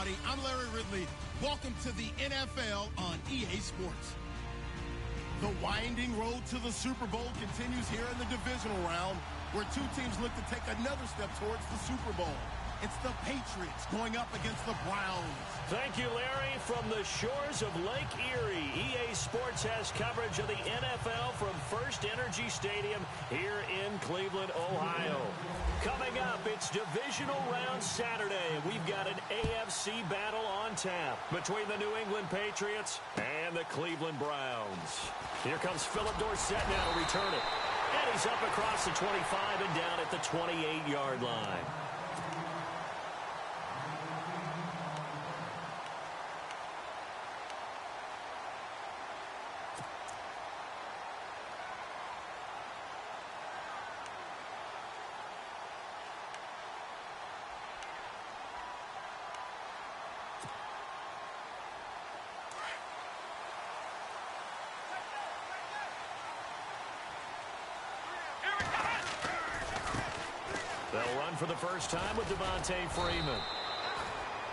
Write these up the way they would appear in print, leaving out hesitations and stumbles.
everybody. I'm Larry Ridley. Welcome to the NFL on EA Sports. The winding road to the Super Bowl continues here in the divisional round, where two teams look to take another step towards the Super Bowl. It's the Patriots going up against the Browns. Thank you, Larry. From the shores of Lake Erie, EA Sports has coverage of the NFL from First Energy Stadium here in Cleveland, Ohio. Coming up, it's divisional round Saturday, and we've got an AFC battle on tap between the New England Patriots and the Cleveland Browns. Here comes Philip Dorsett now to return it. And he's up across the 25 and down at the 28-yard line. They'll run for the first time with Devontae Freeman.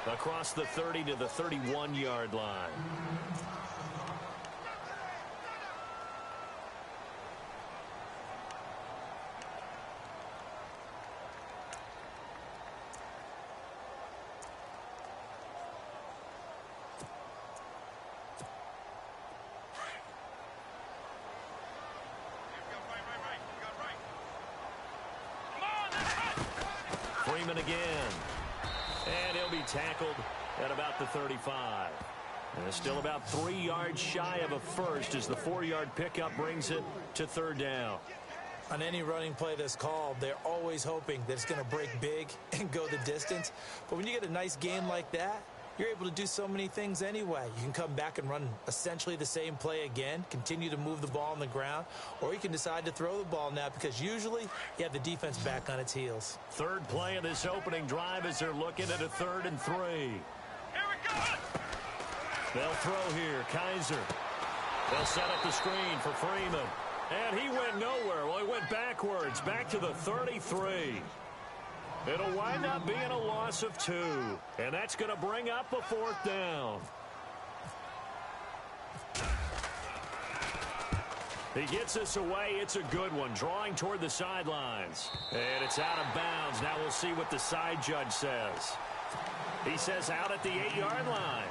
Across the 30 to the 31-yard line. Freeman again. And he'll be tackled at about the 35. And it's still about 3 yards shy of a first as the 4-yard pickup brings it to third down. On any running play that's called, they're always hoping that it's going to break big and go the distance. But when you get a nice game like that, you're able to do so many things anyway. You can come back and run essentially the same play again, continue to move the ball on the ground, or you can decide to throw the ball now because usually you have the defense back on its heels. Third play of this opening drive as they're looking at a 3rd and 3. Here we go! They'll throw here. Kaiser. They'll set up the screen for Freeman. And he went nowhere. Well, he went backwards, back to the 33. It'll wind up being a loss of 2. And that's going to bring up a 4th down. He gets this away. It's a good one. Drawing toward the sidelines. And it's out of bounds. Now we'll see what the side judge says. He says out at the 8-yard line.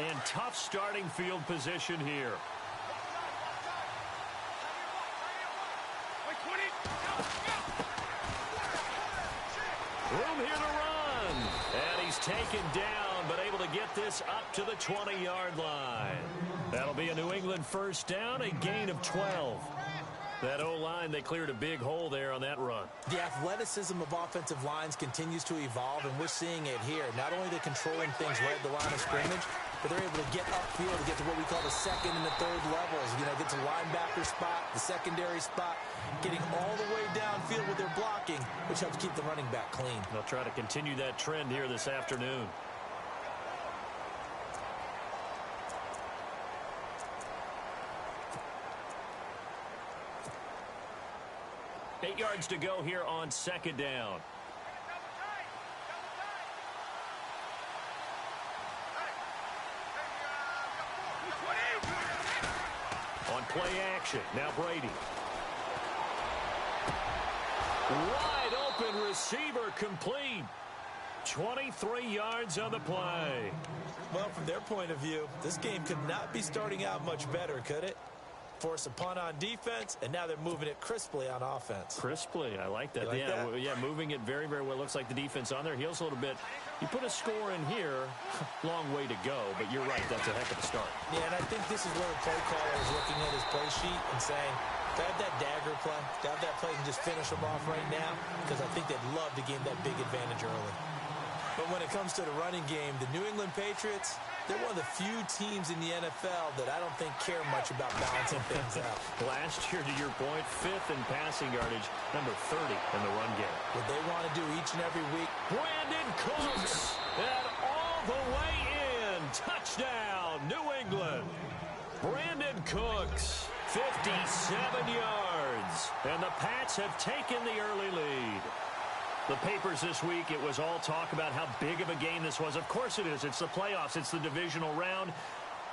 And tough starting field position here. Room here to run. And he's taken down, but able to get this up to the 20-yard line. That'll be a New England first down, a gain of 12. That O-line, they cleared a big hole there on that run. The athleticism of offensive lines continues to evolve, and we're seeing it here. Not only are they controlling things right at the line of scrimmage, but they're able to get upfield to get to what we call the 2nd and the 3rd levels. You know, get to linebacker spot, the secondary spot, getting all the way downfield with their blocking, which helps keep the running back clean. They'll try to continue that trend here this afternoon. Eight yards to go here on 2nd down. On play action, now Brady. Wide open receiver complete. 23 yards on the play. Well, from their point of view, this game could not be starting out much better, could it? Force a punt on defense, and now they're moving it crisply on offense. Crisply, I like that. Like that? Yeah, moving it very, very well. Looks like the defense on their heels a little bit. You put a score in here, long way to go, but you're right, that's a heck of a start. Yeah, and I think this is where the play caller is looking at his play sheet and saying, to have that dagger play, to have that play and just finish them off right now, because I think they'd love to gain that big advantage early. But when it comes to the running game, the New England Patriots, They're one of the few teams in the NFL that I don't think care much about balancing things out. Last year, to your point, 5th in passing yardage, number 30 in the run game. What they want to do each and every week. Brandon Cooks, and all the way in. Touchdown, New England. Brandon Cooks, 57 yards. And the Pats have taken the early lead. The papers this week, it was all talk about how big of a game this was. Of course it is. It's the playoffs. It's the divisional round.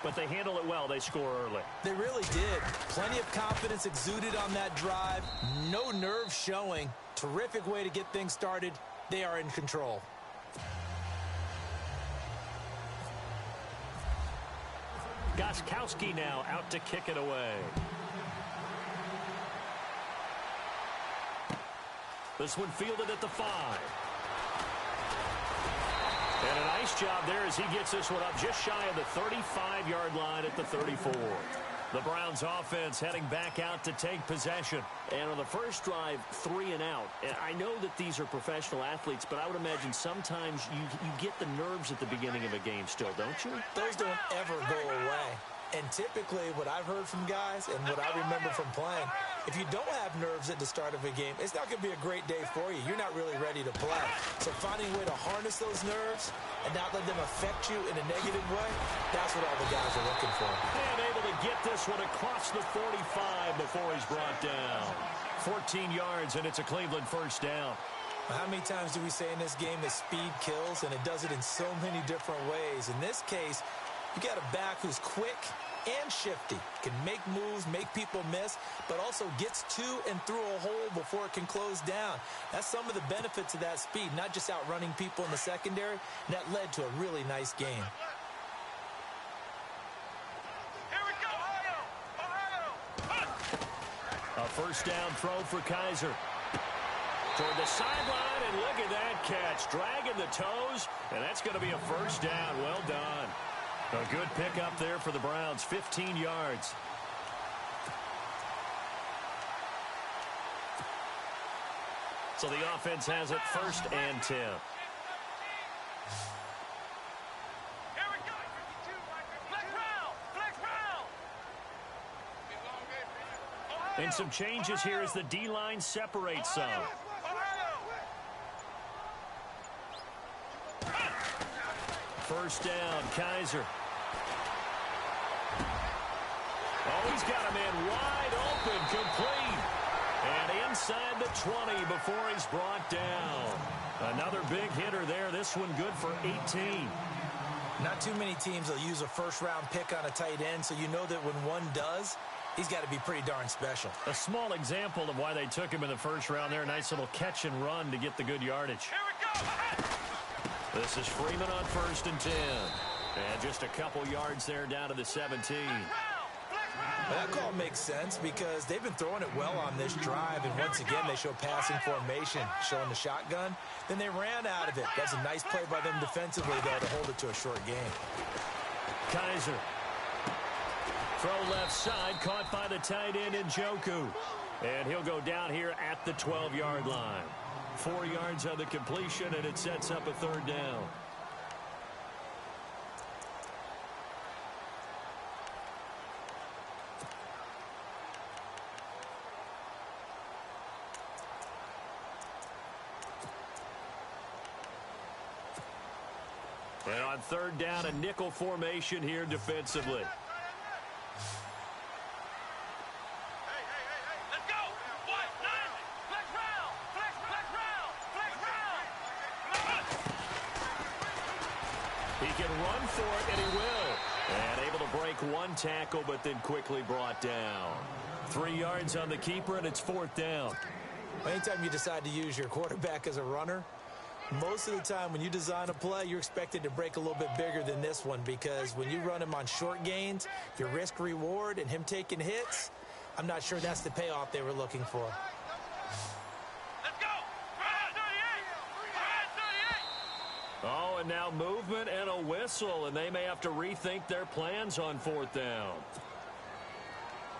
But they handle it well. They score early. They really did. Plenty of confidence exuded on that drive. No nerve showing. Terrific way to get things started. They are in control. Gostkowski now out to kick it away. This one fielded at the 5. And a nice job there as he gets this one up just shy of the 35-yard line at the 34. The Browns offense heading back out to take possession. And on the first drive, 3 and out. And I know that these are professional athletes, but I would imagine sometimes you get the nerves at the beginning of a game still, don't you? Those don't ever go away. And typically what I've heard from guys and what I remember from playing, if you don't have nerves at the start of a game, it's not going to be a great day for you. You're not really ready to play. So finding a way to harness those nerves and not let them affect you in a negative way, that's what all the guys are looking for. And able to get this one across the 45 before he's brought down. 14 yards, and it's a Cleveland first down. How many times do we say in this game that speed kills, and it does it in so many different ways? In this case, you got a back who's quick and shifty, can make moves, make people miss, but also gets to and through a hole before it can close down. That's some of the benefits of that speed, not just outrunning people in the secondary. And that led to a really nice game. Here we go, Ohio! A first down throw for Kaiser. Toward the sideline, and look at that catch. Dragging the toes, and that's going to be a first down. Well done. A good pickup there for the Browns, 15 yards. So the offense has it first and 10. Here we go! Flex round! Flex round! And some changes here as the D-line separates some. First down, Kaiser. Oh, he's got a man wide open, complete. And inside the 20 before he's brought down. Another big hitter there. This one good for 18. Not too many teams will use a first-round pick on a tight end, so you know that when one does, he's got to be pretty darn special. A small example of why they took him in the first round there. A nice little catch and run to get the good yardage. Here we go! This is Freeman on first and 10. And just a couple yards there down to the 17. Well, that call makes sense because they've been throwing it well on this drive, and once again they show passing formation, showing the shotgun. Then they ran out of it. That's a nice play by them defensively, though, to hold it to a short game. Kaiser. Throw left side, caught by the tight end Njoku. And he'll go down here at the 12-yard line. 4 yards on the completion, and it sets up a third down. And on third down, a nickel formation here defensively. Let's go! What? Nine! Flex round! Flex round! Flex round! He can run for it, and he will. And able to break one tackle, but then quickly brought down. 3 yards on the keeper, and it's fourth down. Anytime you decide to use your quarterback as a runner, most of the time when you design a play, you're expected to break a little bit bigger than this one, because when you run him on short gains, your risk reward and him taking hits, I'm not sure that's the payoff they were looking for. Let's go! Oh, and now movement and a whistle, and they may have to rethink their plans on fourth down.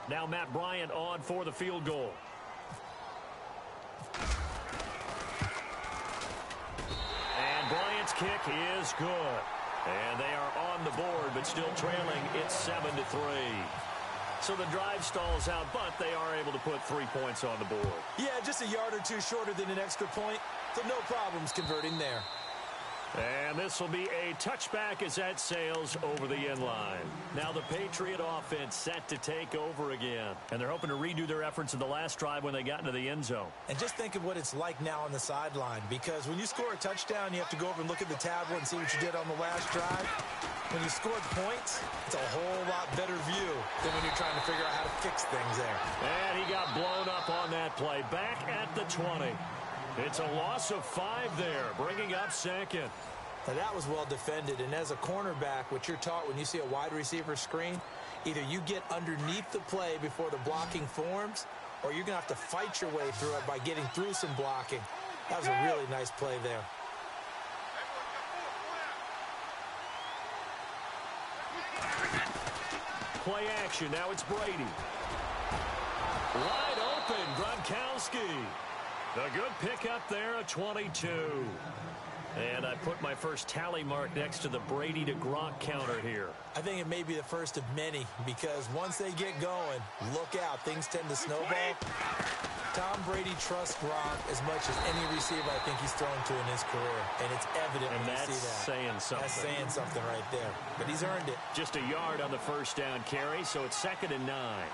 Now Matt Bryant on for the field goal. And Bryant's kick is good. And they are on the board, but still trailing. It's 7-3. So the drive stalls out, but they are able to put 3 points on the board. Yeah, just a yard or two shorter than an extra point, so no problems converting there. And this will be a touchback as that sails over the end line. Now the Patriot offense set to take over again. And they're hoping to redo their efforts in the last drive when they got into the end zone. And just think of what it's like now on the sideline, because when you score a touchdown, you have to go over and look at the tablet and see what you did on the last drive. When you scored points, it's a whole lot better view than when you're trying to figure out how to fix things there. And he got blown up on that play. Back at the 20. It's a loss of 5 there, bringing up second. Now that was well defended, and as a cornerback, what you're taught when you see a wide receiver screen, either you get underneath the play before the blocking forms, or you're going to have to fight your way through it by getting through some blocking. That was a really nice play there. Play action, now it's Brady. Wide open, Gronkowski. The good pickup there, a 22. And I put my first tally mark next to the Brady to Gronk counter here. I think it may be the first of many, because once they get going, look out, things tend to snowball. Tom Brady trusts Gronk as much as any receiver I think he's thrown to in his career, and it's evident when you see that. And that's saying something. That's saying something right there, but he's earned it. Just a yard on the first down carry, so it's 2nd and 9.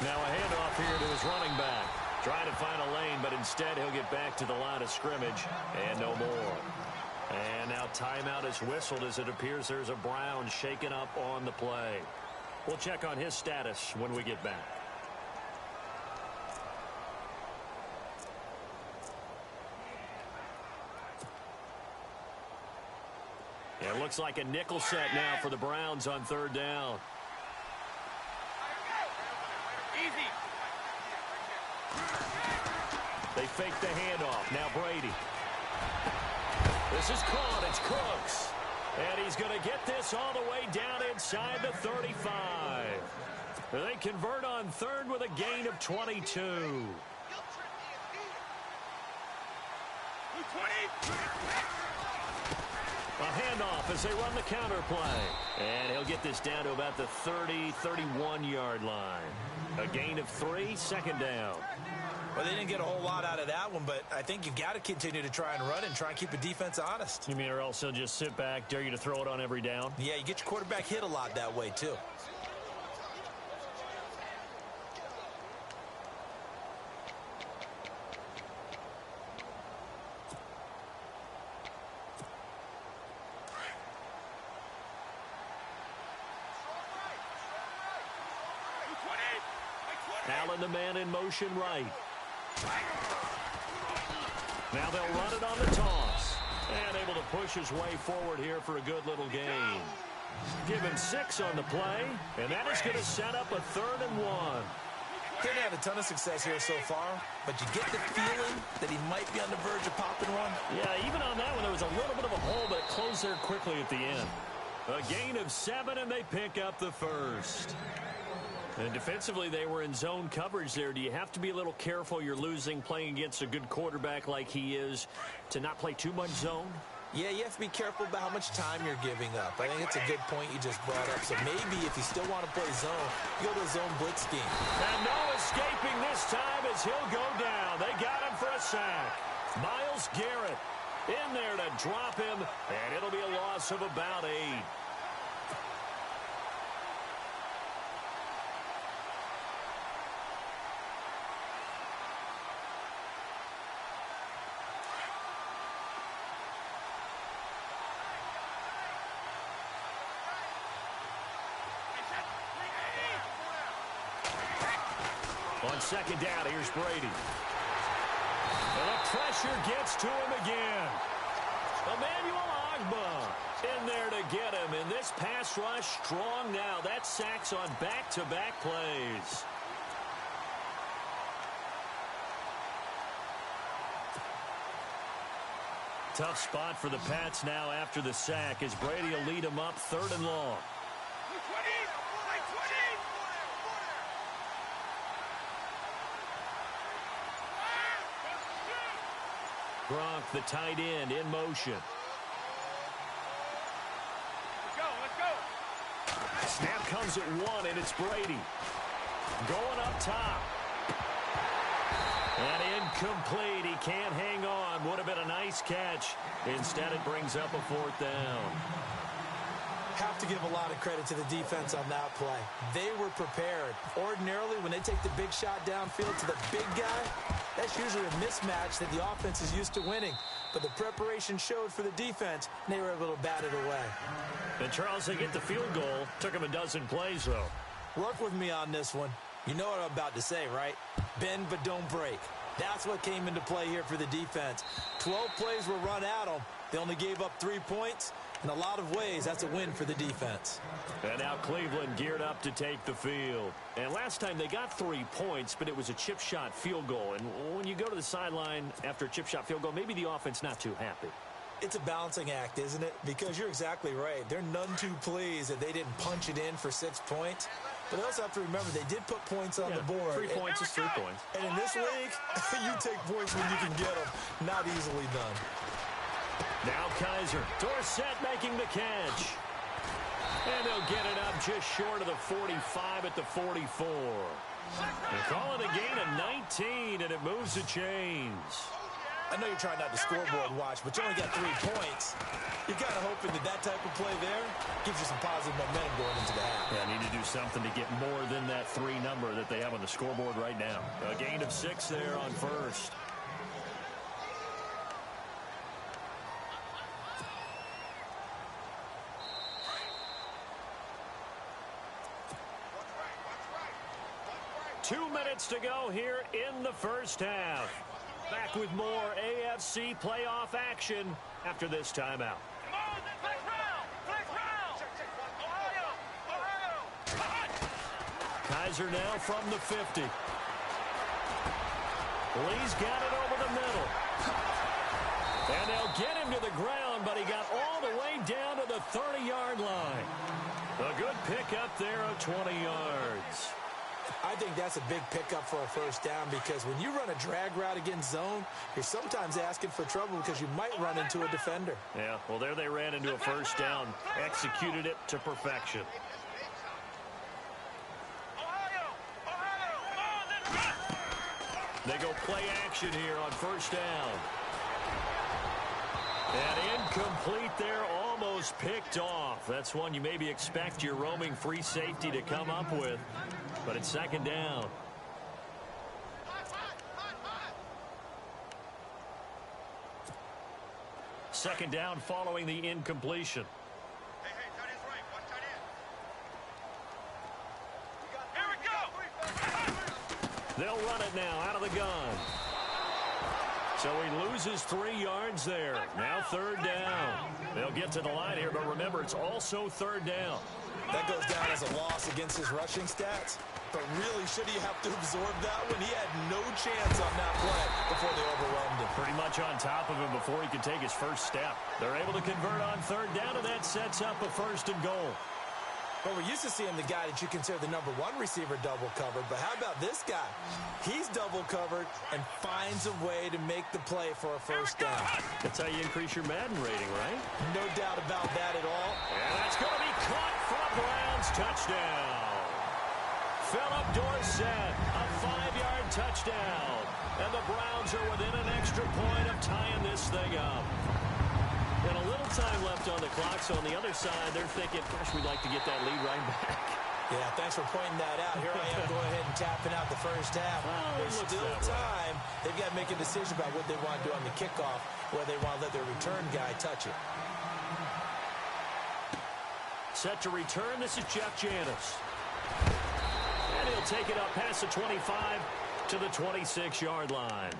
Now a handoff here to his running back. Trying to find a lane, but instead he'll get back to the line of scrimmage and no more. And now timeout is whistled as it appears there's a Brown shaken up on the play. We'll check on his status when we get back. It looks like a nickel set now for the Browns on 3rd down. They fake the handoff. Now Brady. This is caught. It's Cooks. And he's going to get this all the way down inside the 35. They convert on 3rd with a gain of 22. A handoff as they run the counter play. And he'll get this down to about the 30, 31-yard line. A gain of 3, 2nd down. Well, they didn't get a whole lot out of that one, but I think you've got to continue to try and run and try and keep the defense honest. You mean or else he'll just sit back, dare you to throw it on every down? Yeah, you get your quarterback hit a lot that way, too. Allen, the man in motion right. Now they'll run it on the toss. And able to push his way forward here for a good little gain. Given 6 on the play. And that is going to set up a 3rd and 1. Didn't have a ton of success here so far, but you get the feeling that he might be on the verge of popping one. Yeah, even on that one, there was a little bit of a hole, but it closed there quickly at the end. A gain of 7, and they pick up the first. And defensively, they were in zone coverage there. Do you have to be a little careful? You're losing, playing against a good quarterback like he is, to not play too much zone? Yeah, you have to be careful about how much time you're giving up. I think it's a good point you just brought up. So maybe if you still want to play zone, you go to a zone blitz scheme. And no escaping this time as he'll go down. They got him for a sack. Myles Garrett in there to drop him, and it'll be a loss of about 8. On 2nd down, here's Brady. And the pressure gets to him again. Emmanuel Ogbah in there to get him. And this pass rush strong now. That's sacks on back-to-back plays. Tough spot for the Pats now after the sack as Brady will lead them up 3rd and long. Gronk, the tight end, in motion. Let's go. Snap comes at 1, and it's Brady. Going up top. And incomplete. He can't hang on. Would have been a nice catch. Instead, it brings up a 4th down. Have to give a lot of credit to the defense on that play. They were prepared. Ordinarily, when they take the big shot downfield to the big guy, that's usually a mismatch that the offense is used to winning. But the preparation showed for the defense, and they were able to bat it away. And, Charles, they get the field goal. Took them a dozen plays, though. Work with me on this one. You know what I'm about to say, right? Bend but don't break. That's what came into play here for the defense. 12 plays were run at them. They only gave up 3 points. In a lot of ways, that's a win for the defense. And now Cleveland geared up to take the field. And last time they got 3 points, but it was a chip shot field goal. And when you go to the sideline after a chip shot field goal, maybe the offense not too happy. It's a balancing act, isn't it? Because you're exactly right. They're none too pleased that they didn't punch it in for 6 points. But they also have to remember they did put points on the board. 3 points is 3 points. And in this league, you take points when you can get them. Not easily done. Now Kaiser. Dorsett making the catch. And they'll get it up just short of the 45 at the 44. They call it a gain of 19, and it moves the chains. I know you're trying not to scoreboard watch, but you only got 3 points. You're kind of hoping that that type of play there gives you some positive momentum going into the half. Yeah, need to do something to get more than that 3 number that they have on the scoreboard right now. A gain of 6 there on first. Two minutes to go here in the first half. Back with more AFC playoff action after this timeout. Come on, next round. Ohio. Kaiser now from the 50. Lee's got it over the middle. And they'll get him to the ground, but he got all the way down to the 30-yard line. A good pickup there of 20 yards. I think that's a big pickup for a first down because when you run a drag route against zone, you're sometimes asking for trouble because you might run into a defender. Yeah, well, there they ran into a first down. Executed it to perfection. Ohio, come on, let's run. They go play action here on first down. And incomplete there, almost picked off. That's one you maybe expect your roaming free safety to come up with. But it's second down. Second down following the incompletion. Hey, tight end's right. Watch tight end. Here we go. They'll run it now out of the gun. So he loses 3 yards there. Now third down. They'll get to the line here, but remember, it's also third down. That goes down as a loss against his rushing stats. But really, should he have to absorb that one? He had no chance on that play before they overwhelmed him. Pretty much on top of him before he could take his first step. They're able to convert on third down, and that sets up a first and goal. Well, we're used to seeing the guy that you consider the number 1 receiver double covered, but how about this guy? He's double covered and finds a way to make the play for a first down. That's how you increase your Madden rating, right? No doubt about that at all. And that's going to be caught for a Browns touchdown. Philip Dorsett, a 5-yard touchdown. And the Browns are within an extra point of tying this thing up. And a little time left on the clock, so on the other side, they're thinking, gosh, we'd like to get that lead right back. Yeah, thanks for pointing that out. Here I am going ahead and tapping out the first half. Well, There's still time. They've got to make a decision about what they want to do on the kickoff, whether they want to let their return guy touch it. Set to return, this is Jeff Janis. And he'll take it up past the 25 to the 26-yard line.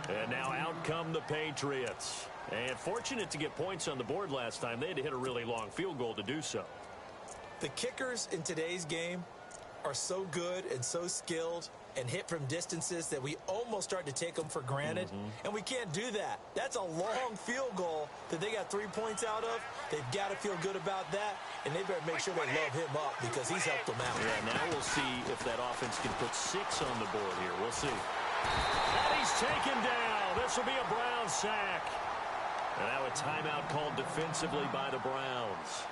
And now out come the Patriots. And fortunate to get points on the board last time. They had to hit a really long field goal to do so. The kickers in today's game are so good and so skilled and hit from distances that we almost start to take them for granted. And we can't do that. That's a long field goal that they got 3 points out of. They've got to feel good about that, and they better make sure they love him up because he's helped them out. Yeah, now we'll see if that offense can put 6 on the board here. We'll see. And he's taken down. This will be a Browns sack. And now a timeout called defensively by the Browns.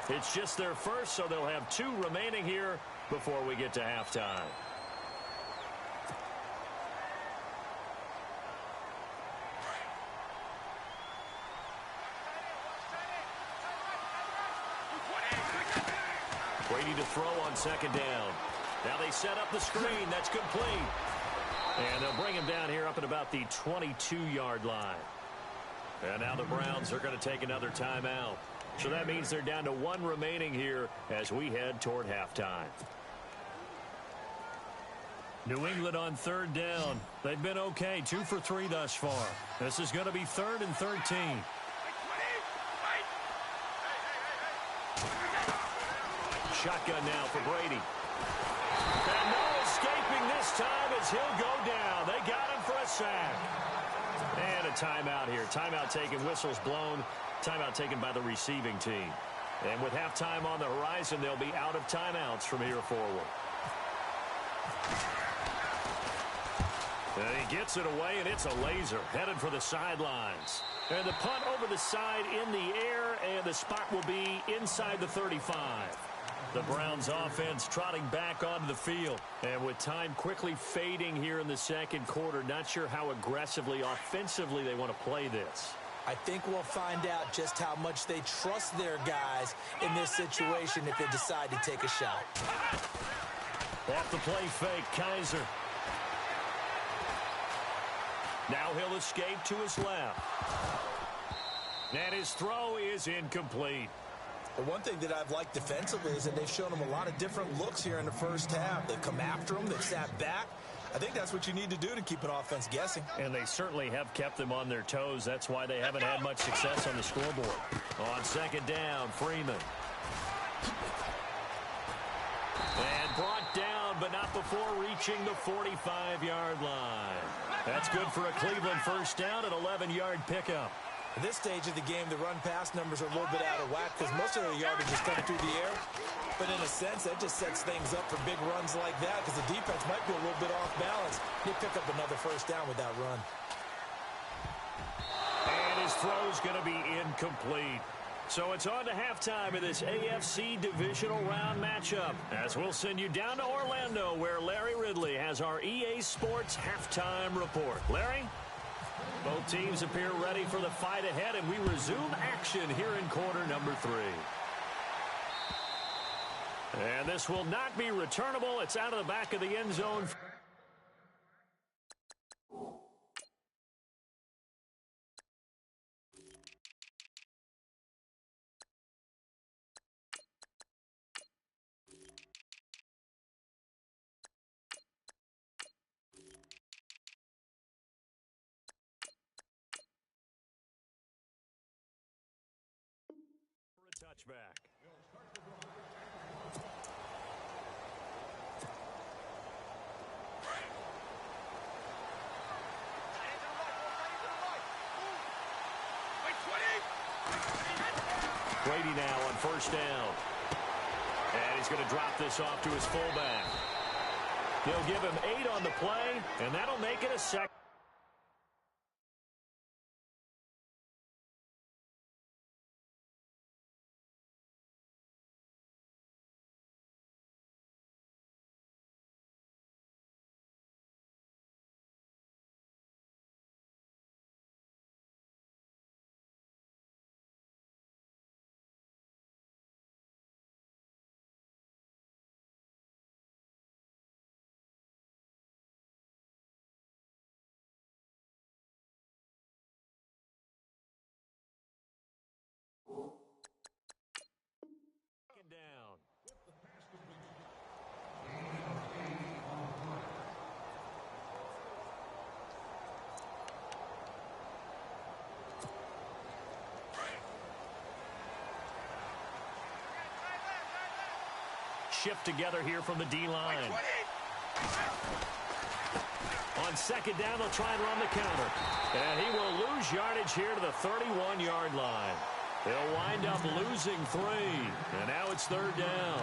It's just their first, so they'll have 2 remaining here before we get to halftime. Brady to throw on second down. Now they set up the screen. That's complete. And they'll bring him down here up at about the 22-yard line. And now the Browns are going to take another timeout. So that means they're down to 1 remaining here as we head toward halftime. New England on third down. They've been okay, 2 for 3 thus far. This is going to be 3rd and 13. Shotgun now for Brady. And no escaping this time as he'll go down. They got him for a sack. And a timeout here. Timeout taken, whistles blown. Timeout taken by the receiving team. And with halftime on the horizon, they'll be out of timeouts from here forward. And he gets it away, and it's a laser headed for the sidelines. And the punt over the side in the air, and the spot will be inside the 35. The Browns offense trotting back onto the field. And with time quickly fading here in the second quarter, not sure how aggressively, offensively they want to play this. I think we'll find out just how much they trust their guys in this situation if they decide to take a shot. Off the play fake, Kaiser. Now he'll escape to his left. And his throw is incomplete. But one thing that I've liked defensively is that they've shown them a lot of different looks here in the first half. They've come after them. They've sat back. I think that's what you need to do to keep an offense guessing. And they certainly have kept them on their toes. That's why they haven't had much success on the scoreboard. On second down, Freeman. And brought down, but not before reaching the 45-yard line. That's good for a Cleveland first down, an 11-yard pickup. At this stage of the game, the run-pass numbers are a little bit out of whack because most of the yardage is coming through the air. But in a sense, that just sets things up for big runs like that because the defense might be a little bit off balance. They pick up another first down with that run. And his throw's going to be incomplete. So it's on to halftime of this AFC divisional round matchup as we'll send you down to Orlando where Larry Ridley has our EA Sports halftime report. Larry? Both teams appear ready for the fight ahead, and we resume action here in quarter number 3. And this will not be returnable. It's out of the back of the end zone. Touchback. Brady now on first down. And he's going to drop this off to his fullback. They'll give him 8 on the play, and that'll make it a second. shift together here from the D-line. On second down, they'll try and run the counter. And he will lose yardage here to the 31-yard line. They'll wind up losing 3. And now it's third down.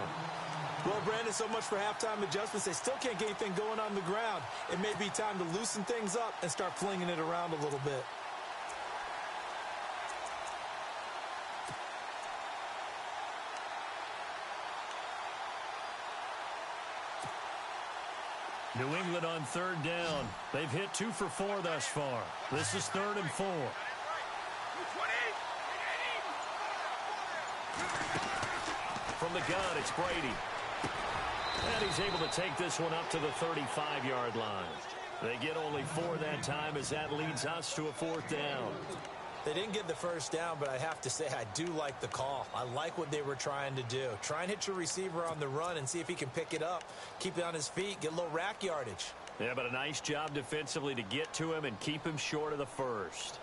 Well, Brandon, so much for halftime adjustments. They still can't get anything going on the ground. It may be time to loosen things up and start flinging it around a little bit. New England on third down. They've hit 2 for 4 thus far. This is 3rd and 4. From the gun, it's Brady. And he's able to take this one up to the 35-yard line. They get only 4 that time as that leads us to a 4th down. They didn't get the first down, but I have to say I do like the call. I like what they were trying to do. Try and hit your receiver on the run and see if he can pick it up. Keep it on his feet, get a little rack yardage. Yeah, but a nice job defensively to get to him and keep him short of the first.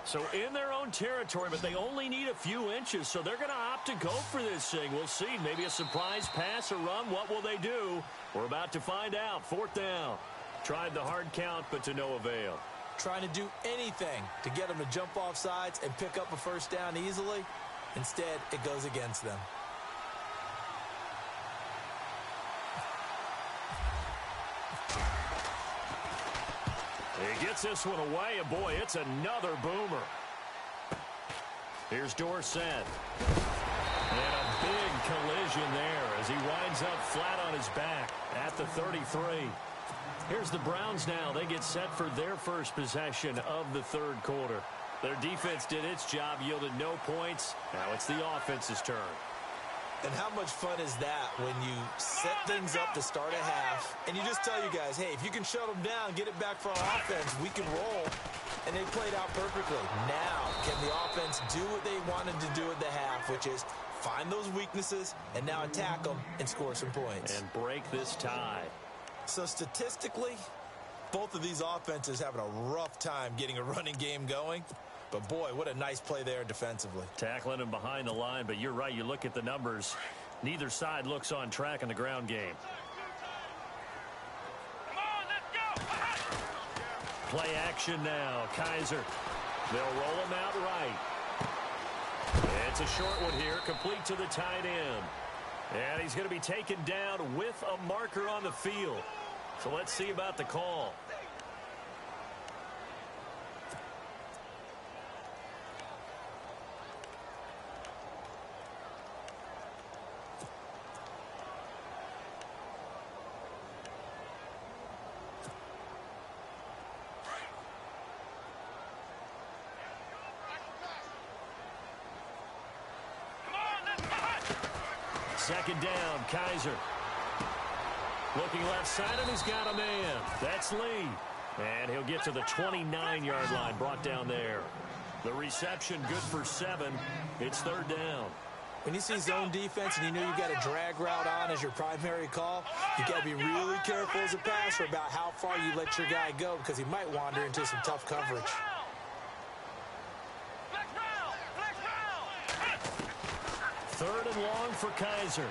So in their own territory, but they only need a few inches, so they're going to opt to go for this thing. We'll see. Maybe a surprise pass or run. What will they do? We're about to find out. 4th down. Tried the hard count, but to no avail. Trying to do anything to get them to jump off sides and pick up a first down easily. Instead, it goes against them. He gets this one away, and boy, it's another boomer. Here's Dorsett. And a big collision there as he winds up flat on his back at the 33. Here's the Browns now. They get set for their first possession of the 3rd quarter. Their defense did its job, yielded no points. Now it's the offense's turn. And how much fun is that when you set things up to start a half and you just tell you guys, hey, if you can shut them down, get it back for our offense, we can roll. And they played out perfectly. Now, can the offense do what they wanted to do at the half, which is find those weaknesses and now attack them and score some points. And break this tie. So statistically, both of these offenses having a rough time getting a running game going. But, boy, what a nice play there defensively. Tackling him behind the line, but you're right. You look at the numbers. Neither side looks on track in the ground game. Come on, let's go. Play action now. Kaiser. They'll roll him out right. It's a short one here, complete to the tight end. And he's going to be taken down with a marker on the field. So let's see about the call. Second down, Kaiser. Looking left side, and he's got a man. That's Lee. And he'll get to the 29-yard line, brought down there. The reception good for 7. It's 3rd down. When you see zone defense and you know you've got a drag route on as your primary call, you got to be really careful as a passer about how far you let your guy go because he might wander into some tough coverage. Third and long for Kaiser.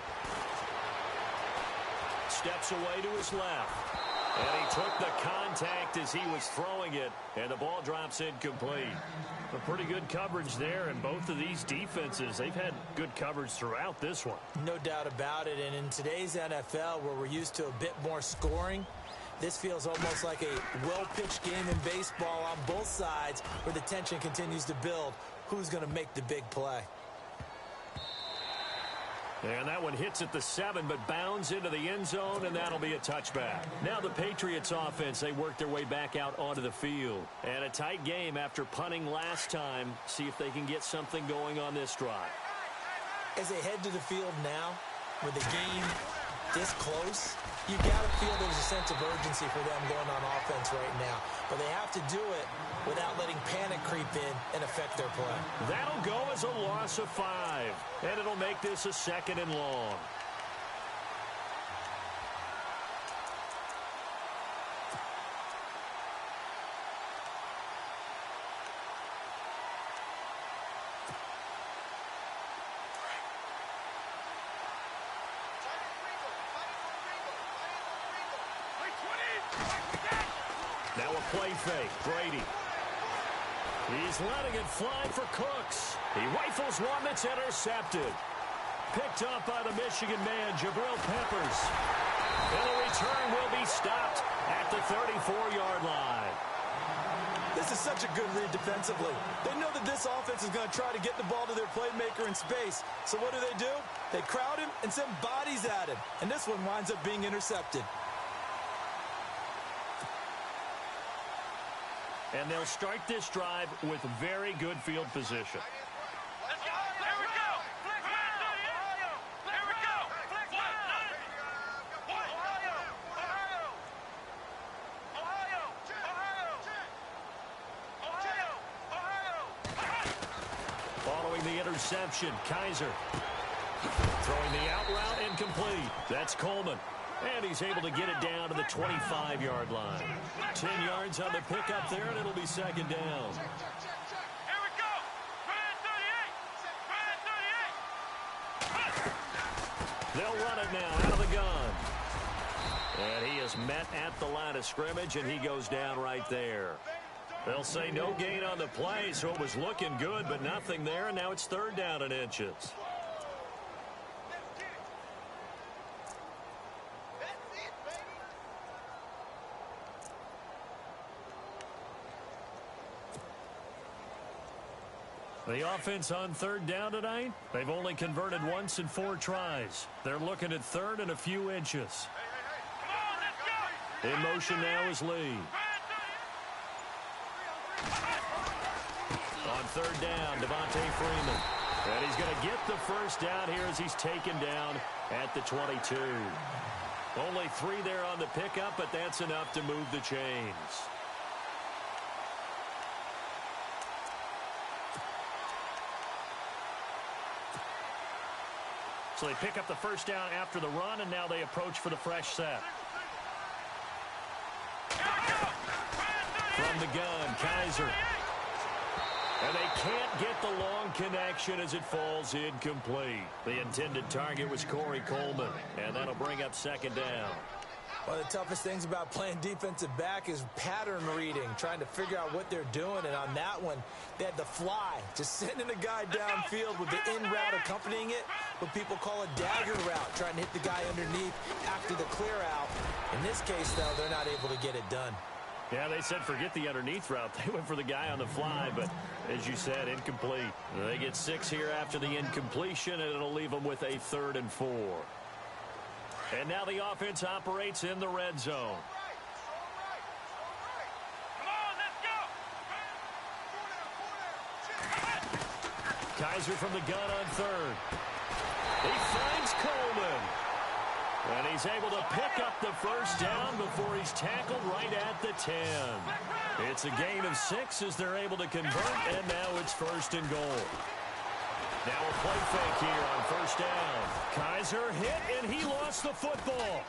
Steps away to his left. And he took the contact as he was throwing it, and the ball drops incomplete. A pretty good coverage there, and both of these defenses, they've had good coverage throughout this one. No doubt about it, and in today's NFL, where we're used to a bit more scoring, this feels almost like a well-pitched game in baseball on both sides where the tension continues to build. Who's going to make the big play? And that one hits at the 7, but bounds into the end zone, and that'll be a touchback. Now the Patriots offense, they work their way back out onto the field. And a tight game after punting last time. See if they can get something going on this drive. As they head to the field now, with the game this close, you got to feel there's a sense of urgency for them going on offense right now. But they have to do it without letting panic creep in and affect their play. That'll go as a loss of 5. And it'll make this a 2nd and long. fake. Brady. He's letting it fly for Cooks. He rifles one that's intercepted. Picked up by the Michigan man, Jabril Peppers. And the return will be stopped at the 34-yard line. This is such a good read defensively. They know that this offense is going to try to get the ball to their playmaker in space. So what do? They crowd him and send bodies at him. And this one winds up being intercepted. And they'll start this drive with very good field position. Let's go. Here we go. Flick round. Ohio. Here we go. Flick round. Ohio. Ohio. Ohio. Ohio. Ohio. Following the interception, Kaiser. Throwing the out route incomplete. That's Coleman. And he's able to get it down to the 25-yard line. 10 yards on the pickup there, and it'll be second down. Here we go. Brand 38. They'll run it now out of the gun. And he is met at the line of scrimmage, and he goes down right there. They'll say no gain on the play, so it was looking good, but nothing there, and now it's third down and inches. The offense on third down tonight, they've only converted once in 4 tries. They're looking at third and a few inches. In motion now is Lee. On third down, Devontae Freeman. And he's going to get the first down here as he's taken down at the 22. Only 3 there on the pickup, but that's enough to move the chains. So they pick up the first down after the run, and now they approach for the fresh set. From the gun, Kaiser. And they can't get the long connection as it falls incomplete. The intended target was Corey Coleman, and that'll bring up second down. One of the toughest things about playing defensive back is pattern reading, trying to figure out what they're doing. And on that one, they had the fly, just sending a guy downfield with the in route accompanying it, what people call a dagger route, trying to hit the guy underneath after the clear out. In this case, though, they're not able to get it done. Yeah, they said forget the underneath route. They went for the guy on the fly, but as you said, incomplete. They get 6 here after the incompletion, and it'll leave them with a 3rd and 4. And now the offense operates in the red zone. Come on, let's go. Kaiser from the gun on third. He finds Coleman. And he's able to pick up the first down before he's tackled right at the 10. It's a gain of 6 as they're able to convert, and now it's 1st and goal. Now a play fake here on first down. Kaiser hit, and he lost the football.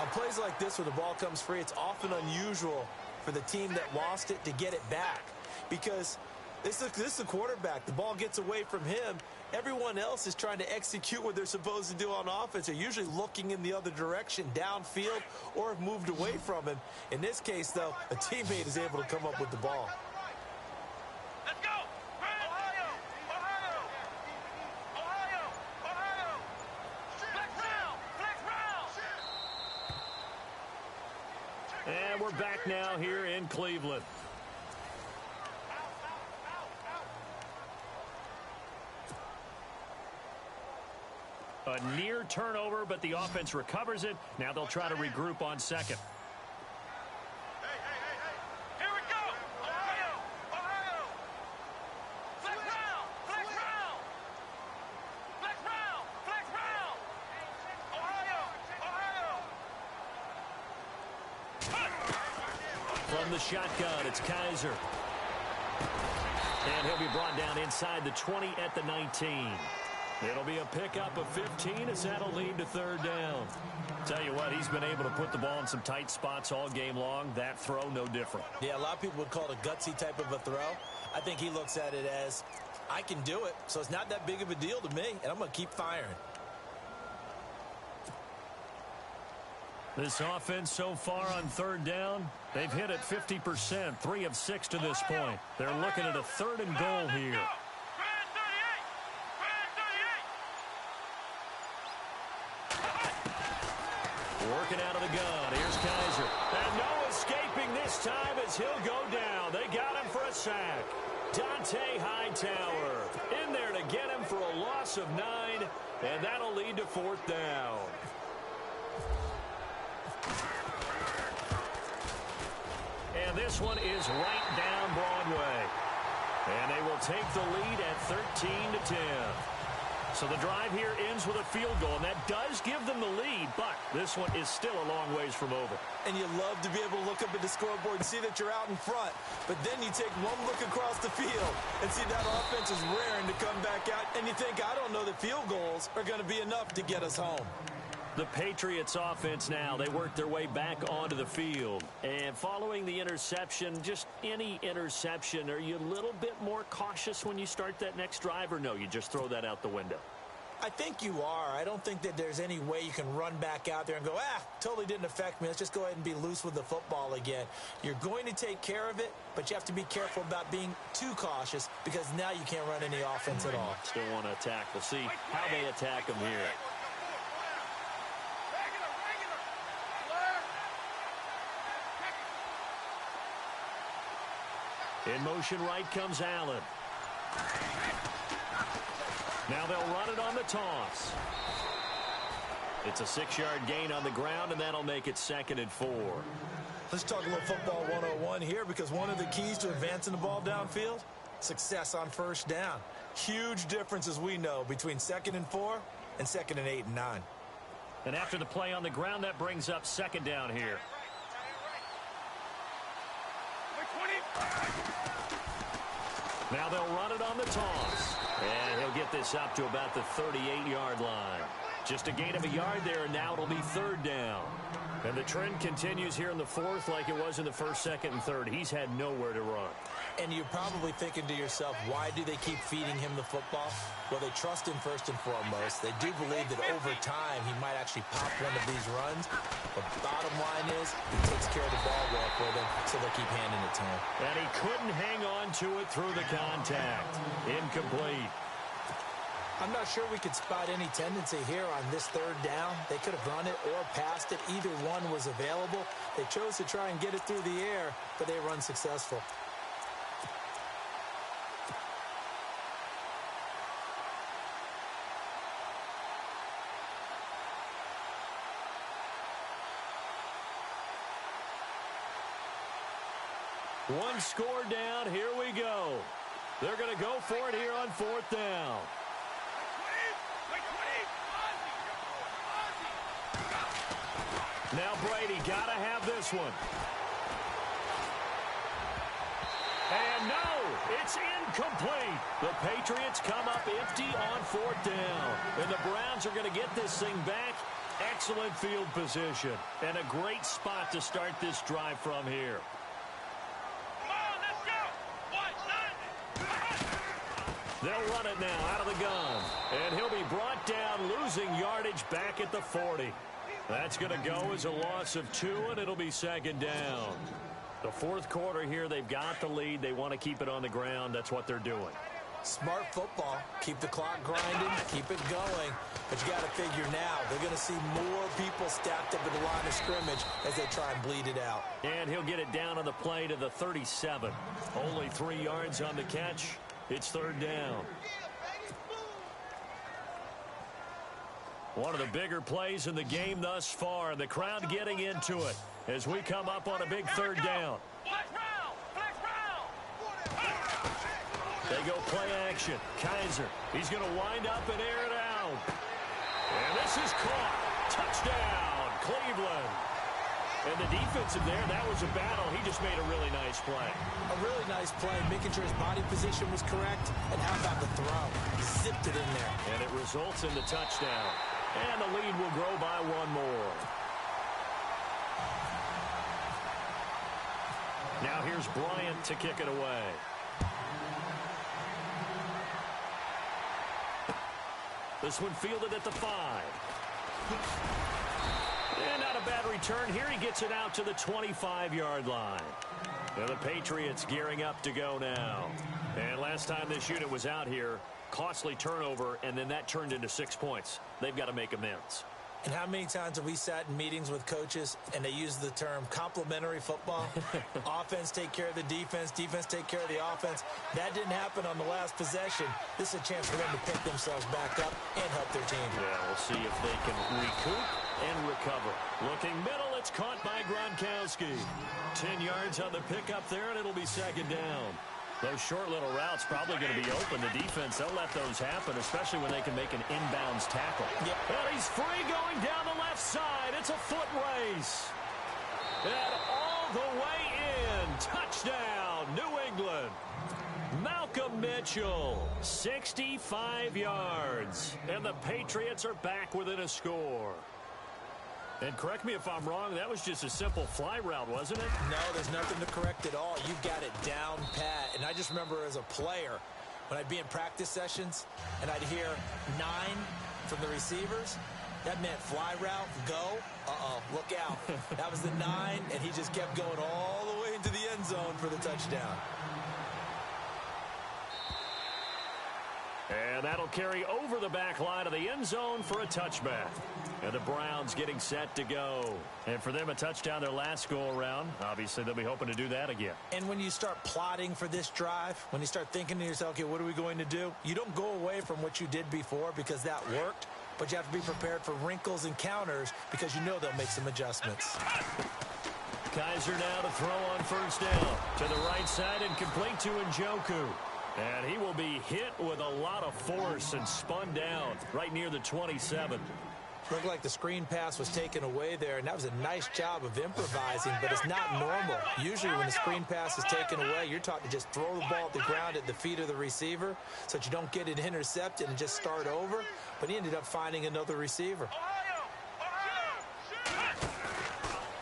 On plays like this where the ball comes free, it's often unusual for the team that lost it to get it back. Because this is the quarterback. The ball gets away from him. Everyone else is trying to execute what they're supposed to do on offense. They're usually looking in the other direction, downfield, or have moved away from him. In this case, though, a teammate is able to come up with the ball. Let's go. Ohio. Ohio. Ohio. Ohio. Flex round. Flex round. And we're back now here in Cleveland. A near turnover, but the offense recovers it. Now they'll try to regroup on second. Here we go. Ohio. Ohio. Flex round. Flex round. Flex round. Flex round. Ohio. Ohio. From the shotgun, it's Kaiser. And he'll be brought down inside the 20 at the 19. It'll be a pickup of 15 as that'll lead to third down. Tell you what, he's been able to put the ball in some tight spots all game long. That throw, no different. Yeah, a lot of people would call it a gutsy type of a throw. I think he looks at it as, I can do it, so it's not that big of a deal to me, and I'm going to keep firing. This offense so far on third down, they've hit it 50%, 3 of 6 to this point. They're looking at a 3rd and goal here. Working out of the gun. Here's Kaiser. And no escaping this time as he'll go down. They got him for a sack. Dante Hightower in there to get him for a loss of 9, and that'll lead to 4th down. And this one is right down Broadway. And they will take the lead at 13-10. So the drive here ends with a field goal, and that does give them the lead, but this one is still a long ways from over. And you love to be able to look up at the scoreboard and see that you're out in front, but then you take one look across the field and see that offense is raring to come back out, and you think, I don't know that field goals are going to be enough to get us home. The Patriots offense now, they work their way back onto the field. And following the interception, just any interception, are you a little bit more cautious when you start that next drive, or no, you just throw that out the window? I think you are. I don't think that there's any way you can run back out there and go, totally didn't affect me. Let's just go ahead and be loose with the football again. You're going to take care of it, but you have to be careful about being too cautious because now you can't run any offense at all. Still want to attack. We'll see how they attack them here. In motion right comes Allen. Now they'll run it on the toss. It's a 6-yard gain on the ground, and that'll make it 2nd and 4. Let's talk a little football 101 here, because one of the keys to advancing the ball downfield, success on first down. Huge difference, as we know, between 2nd and 4 and 2nd and 8 and 9. And after the play on the ground, that brings up 2nd down here. Now they'll run it on the toss. And he'll get this up to about the 38-yard line. Just a gain of a yard there, and now it'll be 3rd down. And the trend continues here in the 4th like it was in the 1st, 2nd, and 3rd. He's had nowhere to run. And you're probably thinking to yourself, why do they keep feeding him the football? Well, they trust him first and foremost. They do believe that over time he might actually pop one of these runs. But bottom line is he takes care of the ball well for them, so they'll keep handing it to him. And he couldn't hang on to it through the contact. Incomplete. I'm not sure we could spot any tendency here on this 3rd down. They could have run it or passed it. Either one was available. They chose to try and get it through the air, but they were unsuccessful. One score down. Here we go. They're going to go for it here on 4th down. Now Brady got to have this one. And no, it's incomplete. The Patriots come up empty on 4th down. And the Browns are going to get this thing back. Excellent field position. And a great spot to start this drive from here. They'll run it now out of the gun. And he'll be brought down, losing yardage back at the 40. That's going to go as a loss of 2, and it'll be 2nd down. The 4th quarter here, they've got the lead. They want to keep it on the ground. That's what they're doing. Smart football. Keep the clock grinding. Keep it going. But you got to figure now, they're going to see more people stacked up at the line of scrimmage as they try and bleed it out. And he'll get it down on the play to the 37. Only 3 yards on the catch. It's 3rd down. One of the bigger plays in the game thus far. The crowd getting into it as we come up on a big 3rd down. They go play action. Kaiser. He's going to wind up and air it out. And this is caught. Touchdown, Cleveland. And the defensive there, that was a battle. He just made a really nice play. A really nice play, making sure his body position was correct. And how about the throw? Zipped it in there. And it results in the touchdown. And the lead will grow by 1 more. Now here's Bryant to kick it away. This one fielded at the 5. And out of a bad return here. He gets it out to the 25-yard line. And the Patriots gearing up to go now. And last time this unit was out here, costly turnover, and then that turned into 6 points. They've got to make amends. And how many times have we sat in meetings with coaches and they use the term complementary football? Offense take care of the defense, defense take care of the offense. That didn't happen on the last possession. This is a chance for them to pick themselves back up and help their team. Yeah, we'll see if they can recoup and recover. Looking middle, it's caught by Gronkowski. 10 yards on the pickup there, and it'll be second down. Those short little routes probably going to be open. The defense, they'll let those happen, especially when they can make an inbounds tackle. Yep. And he's free going down the left side. It's a foot race. And all the way in. Touchdown, New England. Malcolm Mitchell, 65 yards. And the Patriots are back within a score. And correct me if I'm wrong, that was just a simple fly route, wasn't it? No, there's nothing to correct at all. You got it down pat. And I just remember as a player, when I'd be in practice sessions and I'd hear 9 from the receivers, that meant fly route, go, look out. That was the 9, and he just kept going all the way into the end zone for the touchdown. And that'll carry over the back line of the end zone for a touchback. And the Browns getting set to go. And for them, a touchdown their last go-around. Obviously, they'll be hoping to do that again. And when you start plotting for this drive, when you start thinking to yourself, okay, what are we going to do? You don't go away from what you did before because that worked, but you have to be prepared for wrinkles and counters because you know they'll make some adjustments. Kaiser now to throw on first down. To the right side and complete to Njoku. And he will be hit with a lot of force and spun down right near the 27. Looked like the screen pass was taken away there, and that was a nice job of improvising, but it's not normal. Usually when the screen pass is taken away, you're taught to just throw the ball at the ground at the feet of the receiver so that you don't get it intercepted and just start over. But he ended up finding another receiver.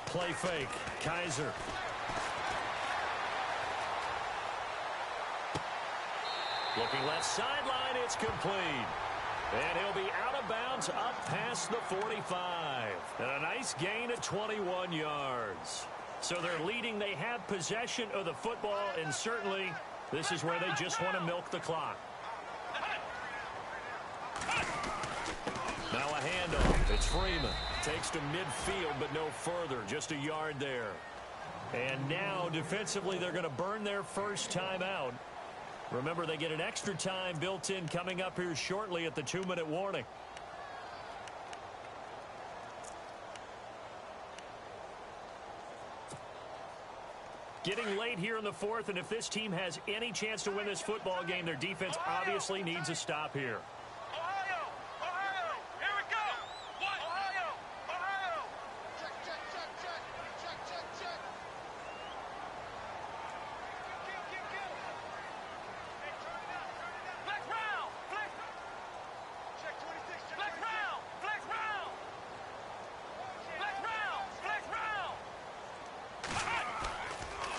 Play fake. Kaiser. Looking left sideline, it's complete. And he'll be out of bounds up past the 45. And a nice gain of 21 yards. So they're leading. They have possession of the football, and certainly this is where they just want to milk the clock. Now a handoff. It's Freeman. Takes to midfield, but no further. Just a yard there. And now defensively they're going to burn their first time out. Remember, they get an extra time built in coming up here shortly at the 2-minute warning. Getting late here in the fourth, and if this team has any chance to win this football game, their defense obviously needs a stop here.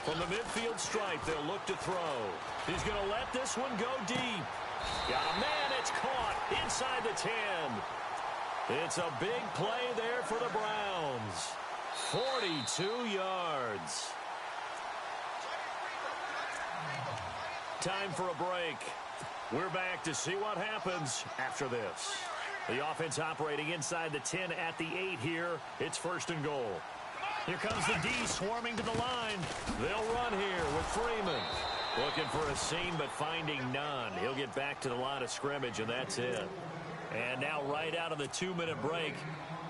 From the midfield stripe, they'll look to throw. He's going to let this one go deep. Got a man, it's caught inside the 10. It's a big play there for the Browns. 42 yards. Time for a break. We're back to see what happens after this. The offense operating inside the 10 at the 8 here. It's first and goal. Here comes the D swarming to the line. They'll run here with Freeman. Looking for a seam, but finding none. He'll get back to the line of scrimmage, and that's it. And now right out of the 2-minute break,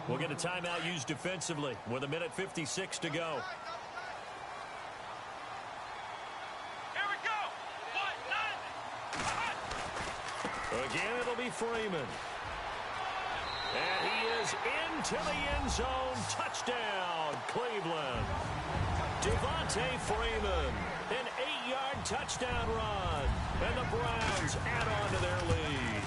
we'll get a timeout used defensively with 1:56 to go. Here we go. Again, it'll be Freeman. And he is into the end zone. Touchdown, Cleveland. Devontae Freeman, an 8-yard touchdown run. And the Browns add on to their lead.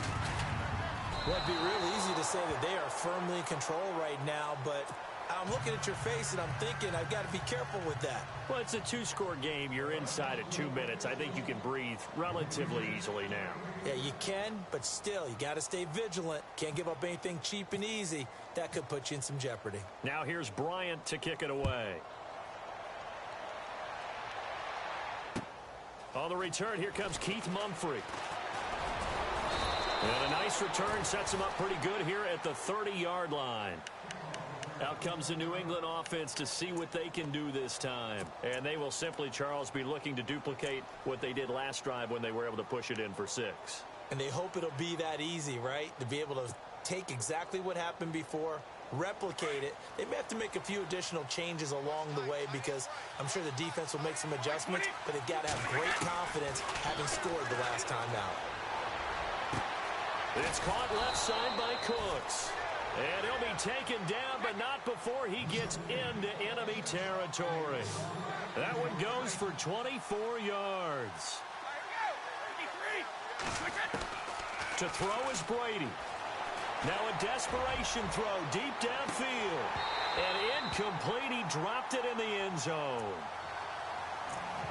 Well, it'd be real easy to say that they are firmly in control right now, but I'm looking at your face, and I'm thinking I've got to be careful with that. Well, it's a two-score game. You're inside at 2 minutes. I think you can breathe relatively easily now. Yeah, you can, but still, you got to stay vigilant. Can't give up anything cheap and easy. That could put you in some jeopardy. Now here's Bryant to kick it away. On the return, here comes Keith Mumphrey. And a nice return sets him up pretty good here at the 30-yard line. Out comes the New England offense to see what they can do this time. And they will simply, Charles, be looking to duplicate what they did last drive when they were able to push it in for 6. And they hope it'll be that easy, right? To be able to take exactly what happened before, replicate it. They may have to make a few additional changes along the way because I'm sure the defense will make some adjustments, but they've got to have great confidence having scored the last time out. It's caught left side by Cooks. And he'll be taken down, but not before he gets into enemy territory. That one goes for 24 yards. To throw is Brady. Now a desperation throw deep downfield. And incomplete. He dropped it in the end zone.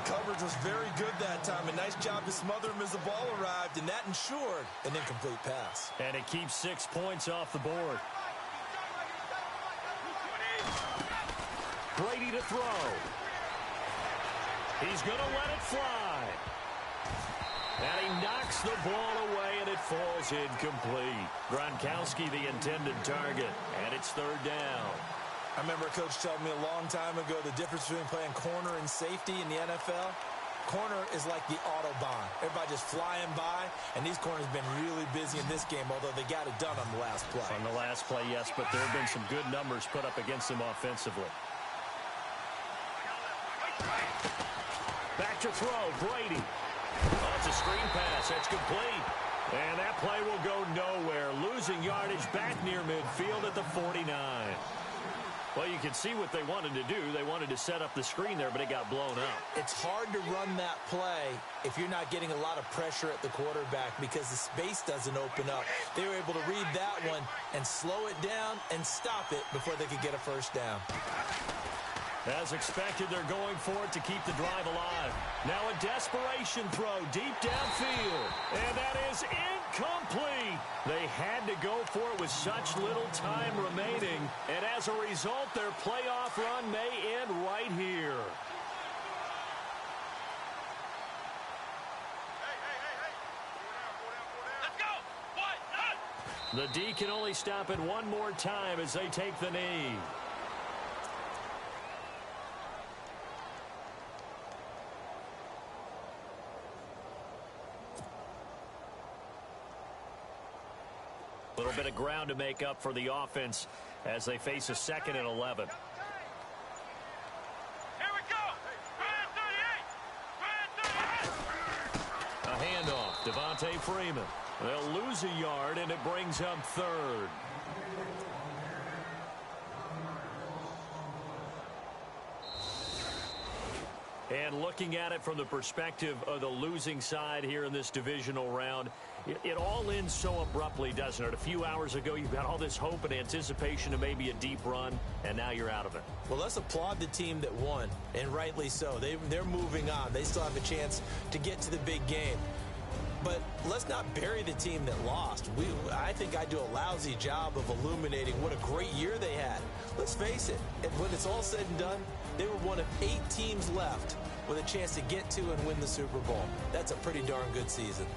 Coverage was very good that time. A nice job to smother him as the ball arrived, and that ensured an incomplete pass. And it keeps 6 points off the board. Brady to throw. He's going to let it fly. And he knocks the ball away, and it falls incomplete. Gronkowski, the intended target, and it's 3rd down. I remember a coach telling me a long time ago the difference between playing corner and safety in the NFL. Corner is like the Autobahn. Everybody just flying by, and these corners have been really busy in this game, although they got it done on the last play. On the last play, yes, but there have been some good numbers put up against them offensively. Back to throw, Brady. Oh, it's a screen pass. That's complete. And that play will go nowhere. Losing yardage back near midfield at the 49. Well, you can see what they wanted to do. They wanted to set up the screen there, but it got blown up. It's hard to run that play if you're not getting a lot of pressure at the quarterback because the space doesn't open up. They were able to read that one and slow it down and stop it before they could get a first down. As expected, they're going for it to keep the drive alive. Now a desperation throw deep downfield. And that is incomplete. They had to go for it with such little time remaining. And as a result, their playoff run may end right here. Let's go! The D can only stop it one more time as they take the knee. A little bit of ground to make up for the offense as they face a 2nd and 11. Here we go! A handoff, Devontae Freeman. They'll lose a yard, and it brings up 3rd. And looking at it from the perspective of the losing side here in this divisional round, it all ends so abruptly, doesn't it? A few hours ago, you've got all this hope and anticipation of maybe a deep run, and now you're out of it. Well, let's applaud the team that won, and rightly so. They're moving on. They still have a chance to get to the big game. But let's not bury the team that lost. I think I do a lousy job of illuminating what a great year they had. Let's face it, when it's all said and done, they were one of 8 teams left with a chance to get to and win the Super Bowl. That's a pretty darn good season.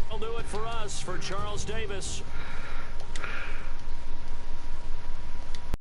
That'll do it for us. For Charles Davis,